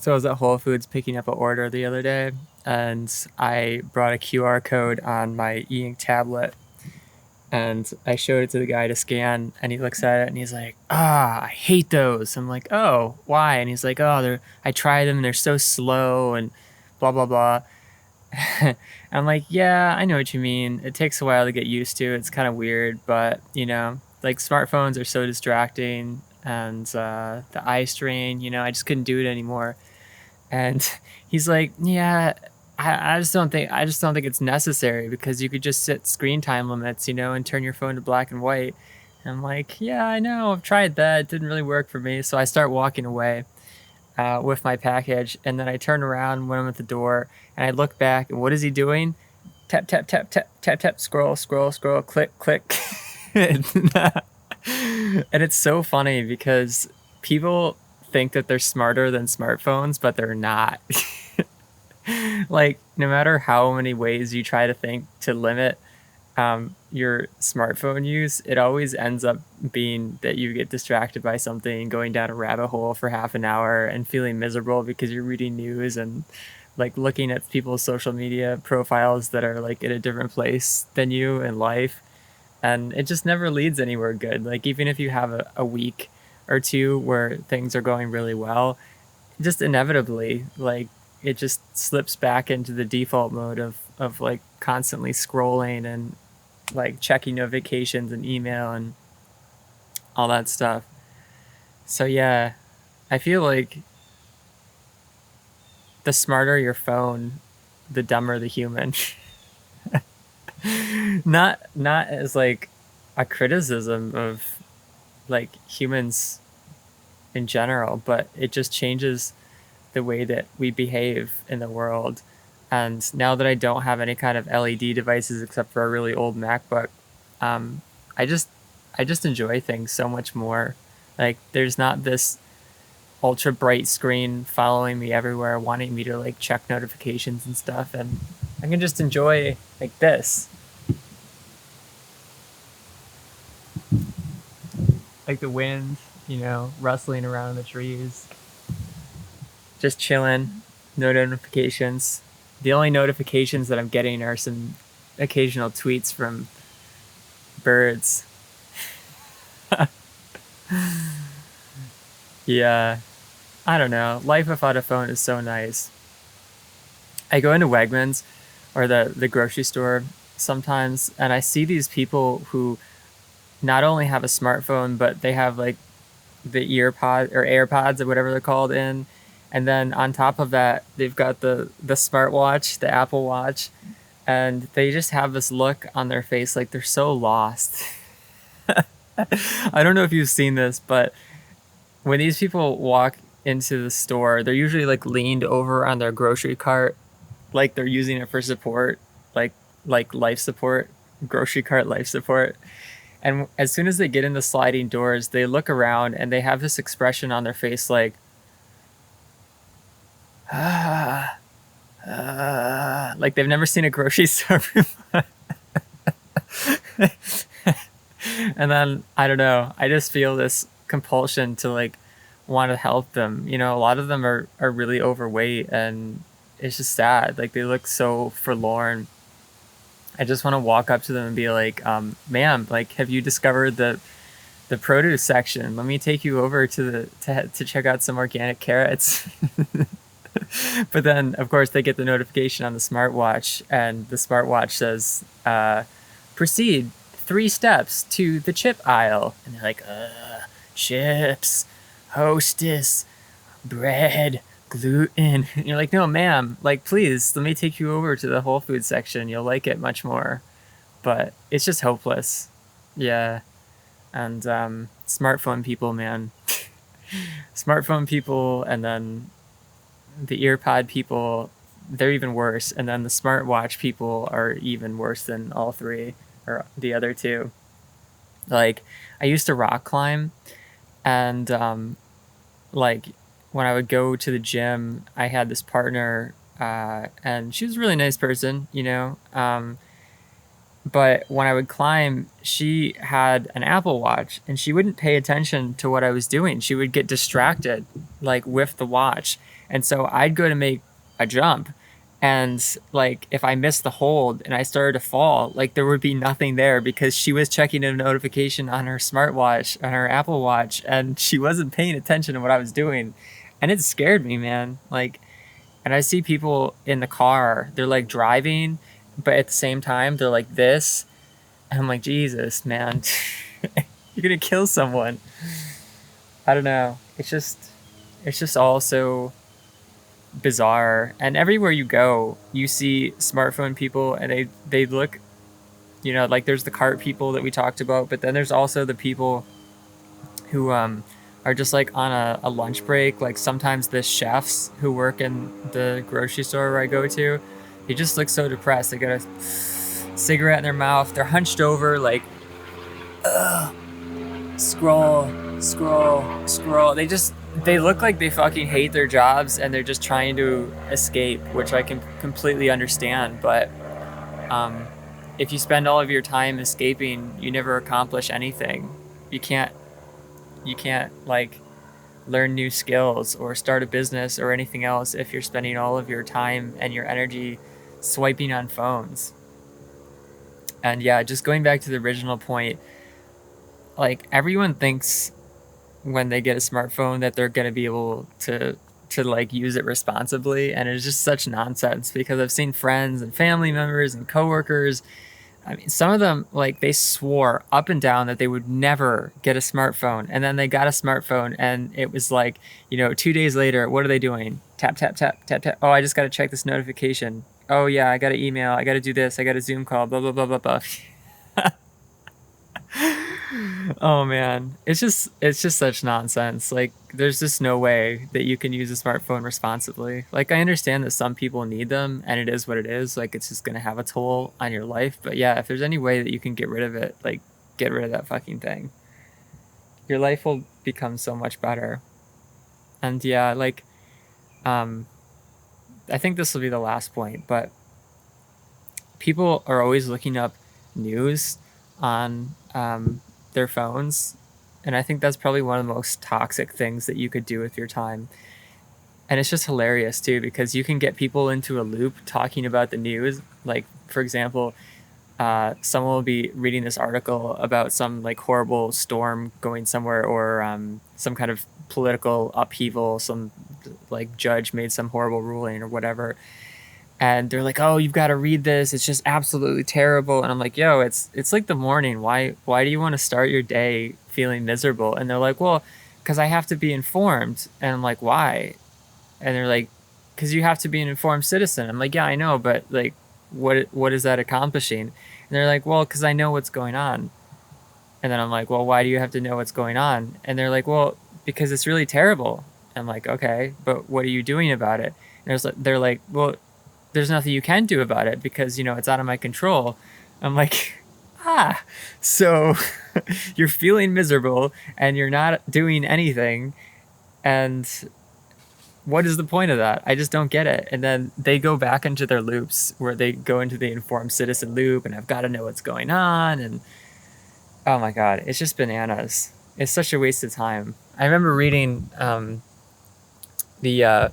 So I was at Whole Foods picking up an order the other day, and I brought a QR code on my e-ink tablet, and I showed it to the guy to scan, and he looks at it and he's like, "Ah, I hate those." I'm like, "Oh, why?" And he's like, "Oh, they're I try them and they're so slow and blah blah blah." I'm like, "Yeah, I know what you mean. It takes a while to get used to. It's kind of weird, but like smartphones are so distracting, and the eye strain. I just couldn't do it anymore." And he's like, "Yeah, I just don't think it's necessary because you could just set screen time limits, and turn your phone to black and white." And I'm like, "Yeah, I know. I've tried that. It didn't really work for me." So I start walking away with my package, and then I turn around when I'm at the door, and I look back, and what is he doing? Tap tap tap tap tap tap. Scroll scroll scroll. Click click. and it's so funny because people think that they're smarter than smartphones, but they're not. Like, no matter how many ways you try to think to limit your smartphone use, it always ends up being that you get distracted by something, going down a rabbit hole for half an hour and feeling miserable because you're reading news and like looking at people's social media profiles that are like in a different place than you in life. And it just never leads anywhere good. Like, even if you have a week or two where things are going really well, just inevitably, like, it just slips back into the default mode of like constantly scrolling and like checking notifications and email and all that stuff. So yeah, I feel like the smarter your phone, the dumber the human. Not as like a criticism of like humans in general, but it just changes the way that we behave in the world. And now that I don't have any kind of LED devices except for a really old MacBook, um, I just I just enjoy things so much more. Like, there's not this ultra bright screen following me everywhere, wanting me to like check notifications and stuff, and I can just enjoy like this, like the wind, rustling around the trees, just chilling, no notifications. The only notifications that I'm getting are some occasional tweets from birds. Yeah, I don't know. Life without a phone is so nice. I go into Wegmans or the grocery store sometimes, and I see these people who not only have a smartphone, but they have like the earpod or AirPods or whatever they're called in, and then on top of that, they've got the smartwatch, the Apple Watch, and they just have this look on their face like they're so lost. I don't know if you've seen this, but when these people walk into the store, they're usually like leaned over on their grocery cart, like they're using it for support, like life support, grocery cart life support. And as soon as they get in the sliding doors, they look around and they have this expression on their face like, ah, like they've never seen a grocery store before. And then, I don't know, I just feel this compulsion to like want to help them. A lot of them are really overweight, and it's just sad. Like, they look so forlorn. I just want to walk up to them and be like, "Ma'am, like, have you discovered the produce section? Let me take you over to check out some organic carrots." But then, of course, they get the notification on the smartwatch, and the smartwatch says, "Proceed 3 steps to the chip aisle," and they're like, "Chips, Hostess, bread, gluten." And you're like, "No, ma'am, like, please, let me take you over to the Whole Food section. You'll like it much more." But it's just hopeless. Yeah. And smartphone people, man. Smartphone people, and then the earpod people, they're even worse. And then the smartwatch people are even worse than all three, or the other two. Like, I used to rock climb, and like when I would go to the gym, I had this partner, and she was a really nice person. But when I would climb, she had an Apple Watch, and she wouldn't pay attention to what I was doing. She would get distracted, like, with the watch. And so I'd go to make a jump, and like if I missed the hold and I started to fall, like there would be nothing there because she was checking a notification on her smartwatch, on her Apple Watch, and she wasn't paying attention to what I was doing. And it scared me, man. Like, and I see people in the car, they're like driving, but at the same time they're like this, and I'm like, Jesus, man. You're gonna kill someone. I don't know. It's just all so bizarre. And everywhere you go, you see smartphone people, and they look, like there's the cart people that we talked about, but then there's also the people who are just like on a lunch break. Like sometimes the chefs who work in the grocery store where I go to, they just look so depressed. They got a cigarette in their mouth. They're hunched over, like, scroll, scroll, scroll. They look like they fucking hate their jobs and they're just trying to escape, which I can completely understand. But um, if you spend all of your time escaping, you never accomplish anything. You can't like learn new skills or start a business or anything else if you're spending all of your time and your energy swiping on phones. And yeah, just going back to the original point, like everyone thinks when they get a smartphone that they're going to be able to like use it responsibly, and it's just such nonsense because I've seen friends and family members and coworkers. I mean, some of them, like, they swore up and down that they would never get a smartphone, and then they got a smartphone, and it was like, 2 days later, what are they doing? Tap tap tap tap tap. Oh, I just got to check this notification. Oh yeah, I got to email, I got to do this, I got a Zoom call, blah blah blah blah blah. Oh man, it's just such nonsense. Like there's just no way that you can use a smartphone responsibly. Like I understand that some people need them and it is what it is. Like it's just going to have a toll on your life, but yeah, if there's any way that you can get rid of it, like get rid of that fucking thing. Your life will become so much better. And yeah, like um I think this will be the last point, but people are always looking up news on their phones. And I think that's probably one of the most toxic things that you could do with your time. And it's just hilarious too, because you can get people into a loop talking about the news. Like, for example, someone will be reading this article about some like horrible storm going somewhere, or some kind of political upheaval, some like judge made some horrible ruling or whatever, and they're like, "Oh, you've got to read this. It's just absolutely terrible." And I'm like, "Yo, it's like the morning. Why do you want to start your day feeling miserable?" And they're like, "Well, because I have to be informed." And I'm like, "Why?" And they're like, "Because you have to be an informed citizen." I'm like, "Yeah, I know, but like, what is that accomplishing?" And they're like, "Well, because I know what's going on." And then I'm like, "Well, why do you have to know what's going on?" And they're like, "Well, because it's really terrible." I'm like, "Okay, but what are you doing about it?" And they're like, "Well, there's nothing you can do about it because it's out of my control." I'm like, so you're feeling miserable and you're not doing anything, and what is the point of that? I just don't get it. And then they go back into their loops where they go into the informed citizen loop, and I've got to know what's going on, and oh my god, it's just bananas. It's such a waste of time. I remember reading the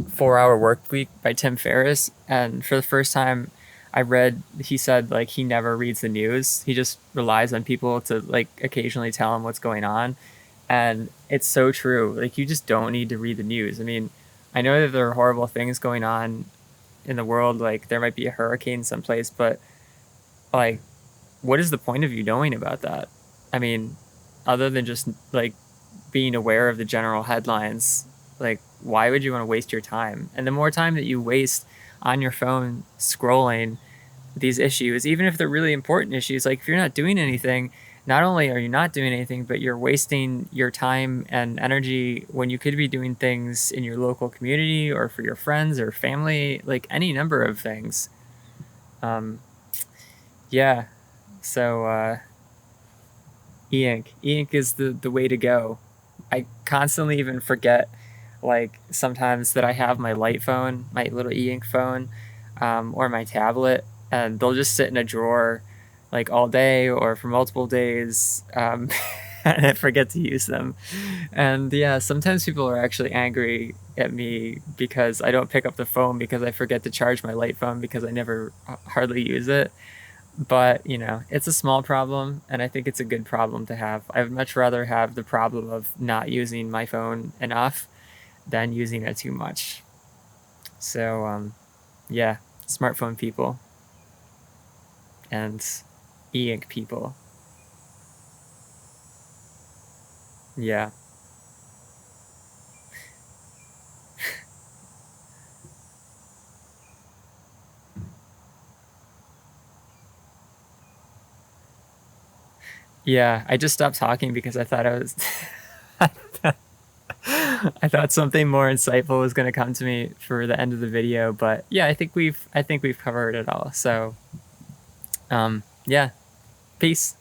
4 Hour Work Week by Tim Ferriss, and for the first time I read, he said like he never reads the news. He just relies on people to like occasionally tell him what's going on. And it's so true. Like you just don't need to read the news. I mean, I know that there are horrible things going on in the world, like there might be a hurricane someplace, but like what is the point of you knowing about that? I mean, other than just like being aware of the general headlines, like why would you want to waste your time? And the more time that you waste on your phone scrolling these issues, even if they're really important issues, like if you're not doing anything, not only are you not doing anything, but you're wasting your time and energy when you could be doing things in your local community or for your friends or family, like any number of things. Um, yeah. So e-ink is the way to go. I constantly even forget, like sometimes, that I have my light phone, my little e-ink phone, or my tablet, and they'll just sit in a drawer like all day or for multiple days. and I forget to use them. And yeah, sometimes people are actually angry at me because I don't pick up the phone because I forget to charge my light phone because I never hardly use it. But, you know, it's a small problem, and I think it's a good problem to have. I would much rather have the problem of not using my phone enough than using it too much. So, yeah, smartphone people and e-ink people. Yeah. Yeah, I just stopped talking because I thought I was I thought something more insightful was going to come to me for the end of the video, but yeah, I think we've covered it all. So, yeah, peace.